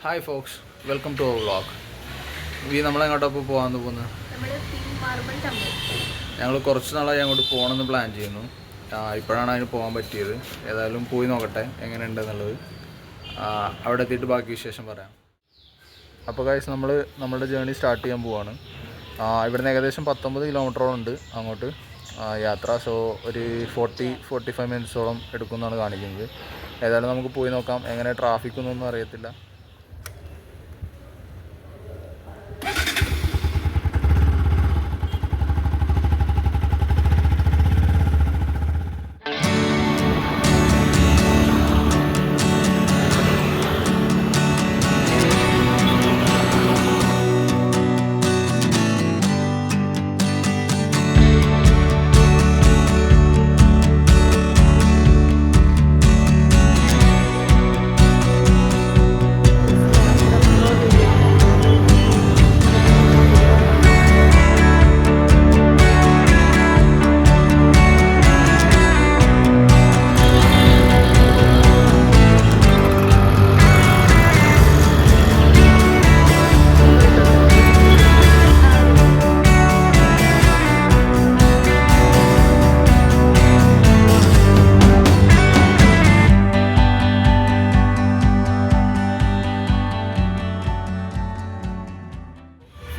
Hi folks, welcome to our vlog. നമ്മളെങ്ങോട്ടപ്പോൾ പോകാൻ പോകുന്നത്? ഞങ്ങൾ കുറച്ച് നാളായി അങ്ങോട്ട് പോകണമെന്ന് പ്ലാൻ ചെയ്യുന്നു. ഇപ്പോഴാണ് അതിന് പോകാൻ പറ്റിയത്. ഏതായാലും പോയി നോക്കട്ടെ എങ്ങനെയുണ്ടെന്നുള്ളത്. അവിടെ എത്തിയിട്ട് ബാക്കി വിശേഷം പറയാം. അപ്പോൾ ഗൈസ്, നമ്മളുടെ ജേർണി സ്റ്റാർട്ട് ചെയ്യാൻ പോവാണ്. ഇവിടുന്ന് ഏകദേശം 19 കിലോമീറ്ററോളം ഉണ്ട് അങ്ങോട്ട് യാത്ര. സോ ഒരു 40-45 മിനിറ്റ്സോളം എടുക്കുമെന്നാണ് കാണിക്കുന്നത്. ഏതായാലും നമുക്ക് പോയി നോക്കാം. എങ്ങനെ ട്രാഫിക് ഒന്നും അറിയത്തില്ല.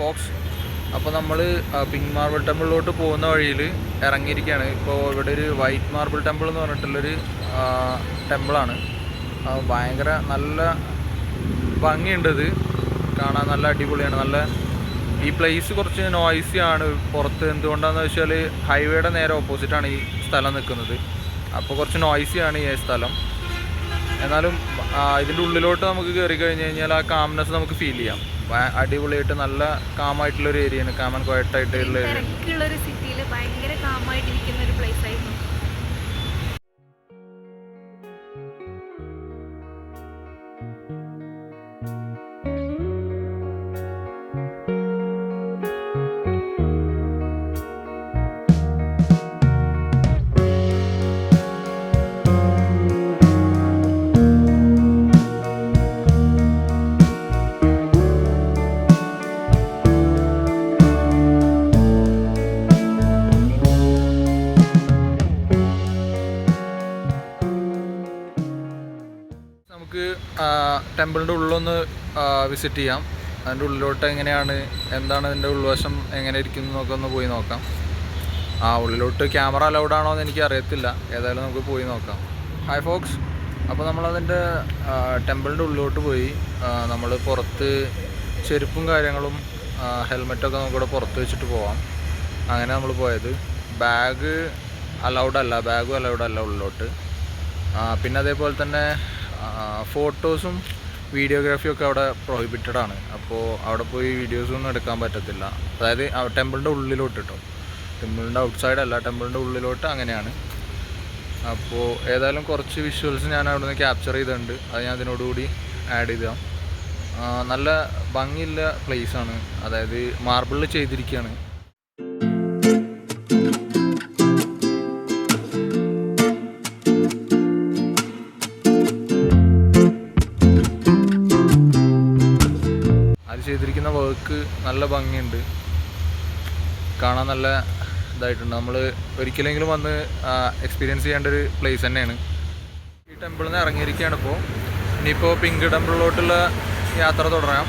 ഫോക്സ്, അപ്പോൾ നമ്മൾ പിങ്ക് മാർബിൾ ടെമ്പിളിലോട്ട് പോകുന്ന വഴിയിൽ ഇറങ്ങിയിരിക്കുകയാണ്. ഇപ്പോൾ ഇവിടെ ഒരു വൈറ്റ് മാർബിൾ ടെമ്പിൾ എന്ന് പറഞ്ഞിട്ടുള്ളൊരു ടെമ്പിളാണ്. ഭയങ്കര നല്ല ഭംഗിയുണ്ടത് കാണാൻ, നല്ല അടിപൊളിയാണ്. ഈ പ്ലേസ് കുറച്ച് നോയ്സിയാണ് പുറത്ത്. എന്തുകൊണ്ടാണെന്ന് വെച്ചാൽ ഹൈവേയുടെ നേരെ ഓപ്പോസിറ്റാണ് ഈ സ്ഥലം നിൽക്കുന്നത്. അപ്പോൾ കുറച്ച് നോയ്സിയാണ് ഈ സ്ഥലം. എന്നാലും ഇതിൻ്റെ ഉള്ളിലോട്ട് നമുക്ക് കയറി കഴിഞ്ഞ് കഴിഞ്ഞാൽ ആ കാംനെസ് നമുക്ക് ഫീൽ ചെയ്യാം. അടിപൊളിയായിട്ട് നല്ല കാമായിട്ടുള്ളൊരു ഏരിയയാണ്. കാം ആൻഡ് ക്വയറ്റ് ആയിട്ടുള്ള ഒരു സിറ്റിയിൽ ഭയങ്കര കാമായിട്ടിരിക്കുന്ന ഒരു പ്ലേസ് ആയിരുന്നു. നമുക്ക് ടെമ്പിളിൻ്റെ ഉള്ളൊന്ന് വിസിറ്റ് ചെയ്യാം. അതിൻ്റെ ഉള്ളിലോട്ട് എങ്ങനെയാണ്, എന്താണ് അതിൻ്റെ ഉൾവശം എങ്ങനെ ഇരിക്കുന്നു എന്നൊക്കെ ഒന്ന് പോയി നോക്കാം. ഉള്ളിലോട്ട് ക്യാമറ അലൗഡ് ആണോ എന്ന് എനിക്ക് അറിയത്തില്ല. ഏതായാലും നമുക്ക് പോയി നോക്കാം. ഹായ് ഫോക്സ്, അപ്പോൾ നമ്മളതിൻ്റെ ടെമ്പിളിൻ്റെ ഉള്ളിലോട്ട് പോയി. നമ്മൾ പുറത്ത് ചെരുപ്പും കാര്യങ്ങളും ഹെൽമെറ്റൊക്കെ നമുക്കിവിടെ പുറത്ത് വെച്ചിട്ട് പോവാം. അങ്ങനെ നമ്മൾ പോയത്. ബാഗും അലൗഡ് അല്ല ഉള്ളിലോട്ട്. പിന്നെ അതേപോലെ തന്നെ ഫോട്ടോസും വീഡിയോഗ്രാഫിയും ഒക്കെ അവിടെ പ്രൊഹിബിറ്റഡ് ആണ്. അപ്പോൾ അവിടെ പോയി വീഡിയോസൊന്നും എടുക്കാൻ പറ്റത്തില്ല. അതായത് ടെമ്പിളിൻ്റെ ഉള്ളിലോട്ട് കേട്ടോ, ടെമ്പിളിൻ്റെ ഔട്ട്സൈഡ് അല്ല, ടെമ്പിളിൻ്റെ ഉള്ളിലോട്ട് അങ്ങനെയാണ്. അപ്പോൾ ഏതായാലും കുറച്ച് വിഷ്വൽസ് ഞാൻ അവിടെ നിന്ന് ക്യാപ്ചർ ചെയ്തിട്ടുണ്ട്. അത് ഞാൻ അതിനോടുകൂടി ആഡ് ചെയ്താം. നല്ല ഭംഗിയുള്ള പ്ലേസാണ്. അതായത് മാർബിളിൽ ചെയ്തിരിക്കുകയാണ്. ചെയ്തിരിക്കുന്ന വർക്ക് നല്ല ഭംഗിയുണ്ട്, കാണാൻ നല്ല ഇതായിട്ടുണ്ട്. നമ്മൾ ഒരിക്കലെങ്കിലും വന്ന് എക്സ്പീരിയൻസ് ചെയ്യേണ്ട ഒരു പ്ലേസ് തന്നെയാണ്. ഈ ടെമ്പിളിൽ നിന്ന് ഇറങ്ങിയിരിക്കുകയാണ്. ഇനിയിപ്പോൾ പിങ്ക് ടെമ്പിളിലോട്ടുള്ള യാത്ര തുടരാം.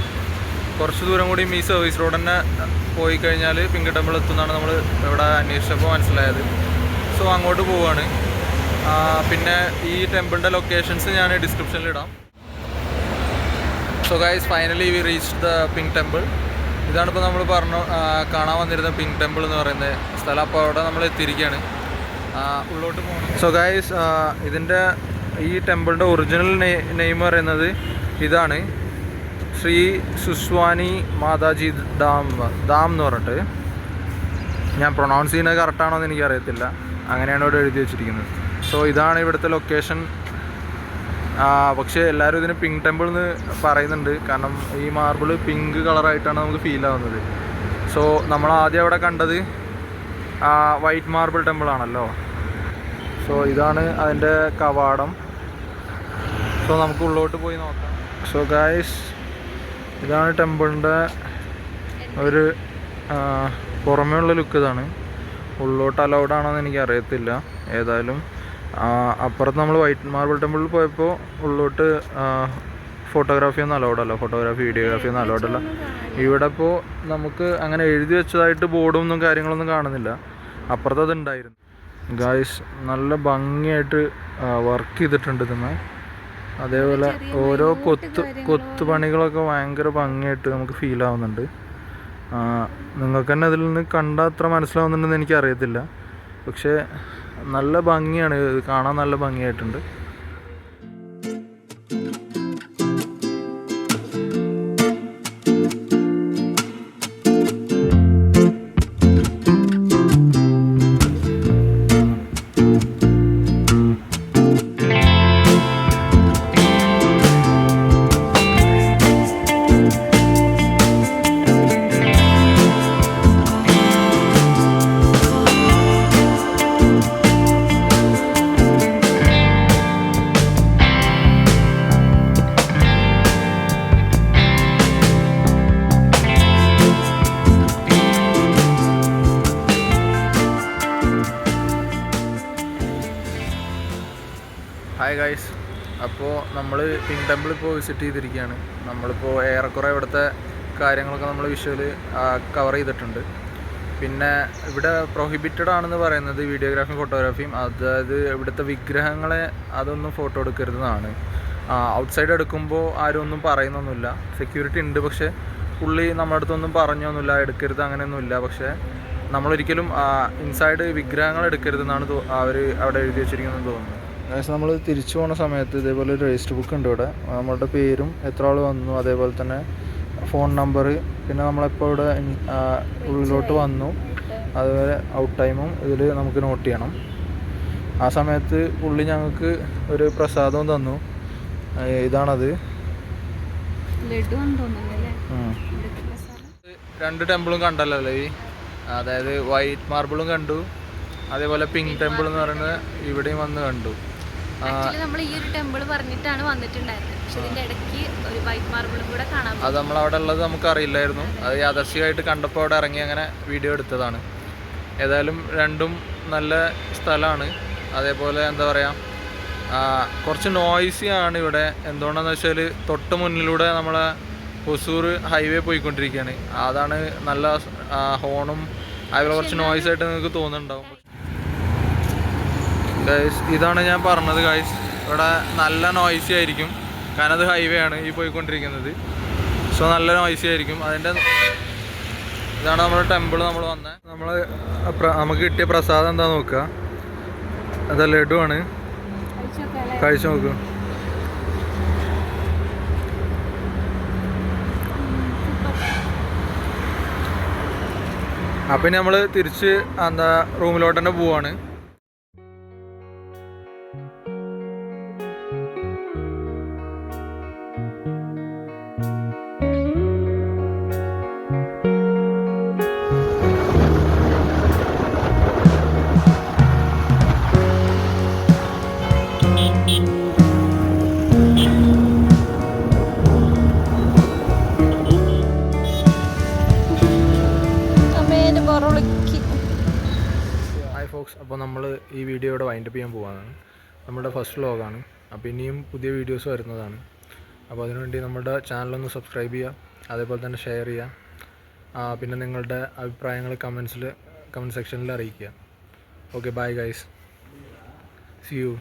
കുറച്ച് ദൂരം കൂടിയും ഈ സർവീസ് റോഡ് തന്നെ പോയി കഴിഞ്ഞാൽ പിങ്ക് ടെമ്പിൾ എത്തുന്നതാണ് നമ്മൾ ഇവിടെ അന്വേഷിച്ചപ്പോൾ മനസ്സിലായത്. സോ അങ്ങോട്ട് പോവുകയാണ്. പിന്നെ ഈ ടെമ്പിളിൻ്റെ ലൊക്കേഷൻസ് ഞാൻ ഡിസ്ക്രിപ്ഷനിൽ ഇടാം. So guys, finally we reach the pink temple. ഇതാണിപ്പോൾ നമ്മൾ കാണാൻ വന്നിരുന്ന പിങ്ക് ടെമ്പിൾ എന്ന് പറയുന്ന സ്ഥലം. അപ്പോൾ അവിടെ നമ്മൾ എത്തിയിരിക്കുകയാണ്. ഉള്ളോട്ട് പോകണം. സോ ഗൈസ്, ഇതിൻ്റെ ഈ ടെമ്പിളിൻ്റെ ഒറിജിനൽ നെയിം പറയുന്നത് ഇതാണ്, ശ്രീ സുസ്വാനി മാതാജി ഡാം എന്ന് പറഞ്ഞിട്ട്. ഞാൻ പ്രൊണൗൺസ് ചെയ്യുന്നത് കറക്റ്റാണോ എന്ന് എനിക്കറിയത്തില്ല. അങ്ങനെയാണ് ഇവിടെ എഴുതി വെച്ചിരിക്കുന്നത്. സോ ഇതാണ് ഇവിടുത്തെ ലൊക്കേഷൻ. പക്ഷേ എല്ലാവരും ഇതിന് പിങ്ക് ടെമ്പിൾ എന്ന് പറയുന്നുണ്ട്. കാരണം ഈ മാർബിൾ പിങ്ക് കളറായിട്ടാണ് നമുക്ക് ഫീൽ ആവുന്നത്. സോ നമ്മൾ ആദ്യം അവിടെ കണ്ടത് വൈറ്റ് മാർബിൾ ടെമ്പിൾ ആണല്ലോ. സോ ഇതാണ് അതിൻ്റെ കവാടം. സോ നമുക്ക് ഉള്ളോട്ട് പോയി നോക്കാം. സോ ഗായ്സ്, ഇതാണ് ടെമ്പിളിൻ്റെ ഒരു പുറമേ ഉള്ള ലുക്ക്. ഇതാണ്. ഉള്ളോട്ട് അലൗഡ് ആണോ എന്ന് എനിക്ക് അറിയത്തില്ല. ഏതായാലും അപ്പുറത്ത് നമ്മൾ വൈറ്റ് മാർബിൾ ടെമ്പിളിൽ പോയപ്പോൾ ഉള്ളോട്ട് ഫോട്ടോഗ്രാഫി ഒന്നും അലൗഡ് അല്ല, ഫോട്ടോഗ്രാഫി വീഡിയോഗ്രാഫി ഒന്നും അലൗഡ് അല്ല. ഇവിടെ ഇപ്പോൾ നമുക്ക് അങ്ങനെ എഴുതി വെച്ചതായിട്ട് ബോർഡൊന്നും കാര്യങ്ങളൊന്നും കാണുന്നില്ല. അപ്പുറത്ത് അത് ഉണ്ടായിരുന്നു. ഗായ്സ്, നല്ല ഭംഗിയായിട്ട് വർക്ക് ചെയ്തിട്ടുണ്ട് ഇതിന്. അതേപോലെ ഓരോ കൊത്തുപണികളൊക്കെ ഭയങ്കര ഭംഗിയായിട്ട് നമുക്ക് ഫീൽ ആവുന്നുണ്ട്. നിങ്ങൾക്ക് തന്നെ അതിൽ നിന്ന് കണ്ടാൽ അത്ര മനസ്സിലാവുന്നുണ്ടെന്ന് എനിക്കറിയത്തില്ല. പക്ഷേ നല്ല ഭംഗിയാണ്, ഇത് കാണാൻ നല്ല ഭംഗിയായിട്ടുണ്ട്. ഹായ് ഗൈസ്, അപ്പോൾ നമ്മൾ പിങ്ക് ടെമ്പിൾ ഇപ്പോൾ വിസിറ്റ് ചെയ്തിരിക്കുകയാണ്. നമ്മളിപ്പോൾ ഏറെക്കുറെ ഇവിടുത്തെ കാര്യങ്ങളൊക്കെ നമ്മൾ വിഷ്വൽ കവർ ചെയ്തിട്ടുണ്ട്. പിന്നെ ഇവിടെ പ്രൊഹിബിറ്റഡ് ആണെന്ന് പറയുന്നത് വീഡിയോഗ്രാഫിയും ഫോട്ടോഗ്രാഫിയും. അതായത് ഇവിടുത്തെ വിഗ്രഹങ്ങളെ അതൊന്നും ഫോട്ടോ എടുക്കരുതെന്നാണ്. ഔട്ട്സൈഡ് എടുക്കുമ്പോൾ ആരും ഒന്നും പറയുന്നൊന്നുമില്ല. സെക്യൂരിറ്റി ഉണ്ട്, പക്ഷേ പുള്ളി നമ്മുടെ അടുത്തൊന്നും പറഞ്ഞൊന്നുമില്ല എടുക്കരുത്, അങ്ങനെയൊന്നുമില്ല. പക്ഷേ നമ്മളൊരിക്കലും ഇൻസൈഡ് വിഗ്രഹങ്ങൾ എടുക്കരുതെന്നാണ് അവർ അവിടെ എഴുതി വെച്ചിരിക്കുന്നതെന്ന് തോന്നുന്നു. നമ്മൾ തിരിച്ചു പോകുന്ന സമയത്ത് ഇതേപോലെ ഒരു രജിസ്റ്റർ ബുക്ക് ഉണ്ട് ഇവിടെ. നമ്മളുടെ പേരും എത്ര ആൾ വന്നു, അതേപോലെ തന്നെ ഫോൺ നമ്പർ, പിന്നെ നമ്മളെപ്പോൾ ഇവിടെ ഉള്ളിലോട്ട് വന്നു, അതുപോലെ ഔട്ട് ടൈമും ഇതിൽ നമുക്ക് നോട്ട് ചെയ്യണം. ആ സമയത്ത് പുള്ളി ഞങ്ങൾക്ക് ഒരു പ്രസാദവും തന്നു. ഇതാണത്. രണ്ട് ടെമ്പിളും കണ്ടല്ലോ ഈ, അതായത് വൈറ്റ് മാർബിളും കണ്ടു, അതേപോലെ പിങ്ക് ടെമ്പിൾ എന്ന് പറയുന്നത് ഇവിടെയും വന്ന് കണ്ടു. നമ്മൾ ഈ ഒരു ടെമ്പിൾ പറഞ്ഞിട്ടാണ് വന്നിട്ടുണ്ടായിരുന്നത്. പക്ഷെ ഇതിന്റെ ഇടയ്ക്ക് ഒരു വൈറ്റ് മാർബിളും കൂടെ കാണാം. അത് നമ്മൾ അവിടെ ഉള്ളത് നമുക്ക് അറിയില്ലായിരുന്നു. അത് യാദർശികമായിട്ട് കണ്ടപ്പോൾ അവിടെ ഇറങ്ങി അങ്ങനെ വീഡിയോ എടുത്തതാണ്. ഏതായാലും രണ്ടും നല്ല സ്ഥലമാണ്. അതേപോലെ എന്താ പറയുക, കുറച്ച് നോയ്സിയാണ് ഇവിടെ. എന്തുകൊണ്ടാണെന്ന് വെച്ചാൽ തൊട്ട് മുന്നിലൂടെ നമ്മളെ ഹൊസൂർ ഹൈവേ പോയിക്കൊണ്ടിരിക്കുകയാണ്. അതാണ് നല്ല ഹോണും അതുപോലെ കുറച്ച് നോയ്സ് ആയിട്ട് നിങ്ങൾക്ക് തോന്നുന്നുണ്ടാവും. ഗൈസ്, ഇതാണ് ഞാൻ പറഞ്ഞത് ഗൈസ്, ഇവിടെ നല്ല നോയ്സി ആയിരിക്കും. കാരണം അത് ഹൈവേ ആണ് ഈ പോയിക്കൊണ്ടിരിക്കുന്നത്. സോ നല്ല നോയ്സി ആയിരിക്കും. ഇതാണ് നമ്മുടെ ടെമ്പിൾ. നമ്മൾ നമുക്ക് കിട്ടിയ പ്രസാദം എന്താ നോക്കുക. അത് ലഡു ആണ്, കഴിച്ചു നോക്കൂ. അപ്പം നമ്മൾ തിരിച്ച് റൂമിലോട്ട് തന്നെ പോവാണ്. അപ്പോൾ നമ്മൾ ഈ വീഡിയോ ഇവിടെ വൈൻഡപ്പ് ചെയ്യാൻ പോവാണ്. നമ്മുടെ ഫസ്റ്റ് വ്ലോഗാണ്. അപ്പോൾ ഇനിയും പുതിയ വീഡിയോസ് വരുന്നതാണ്. അപ്പോൾ അതിനുവേണ്ടി നമ്മുടെ ചാനലൊന്ന് സബ്സ്ക്രൈബ് ചെയ്യുക, അതേപോലെ തന്നെ ഷെയർ ചെയ്യുക. പിന്നെ നിങ്ങളുടെ അഭിപ്രായങ്ങൾ കമൻറ്റ് സെക്ഷനിൽ അറിയിക്കുക. Okay, bye guys, see U.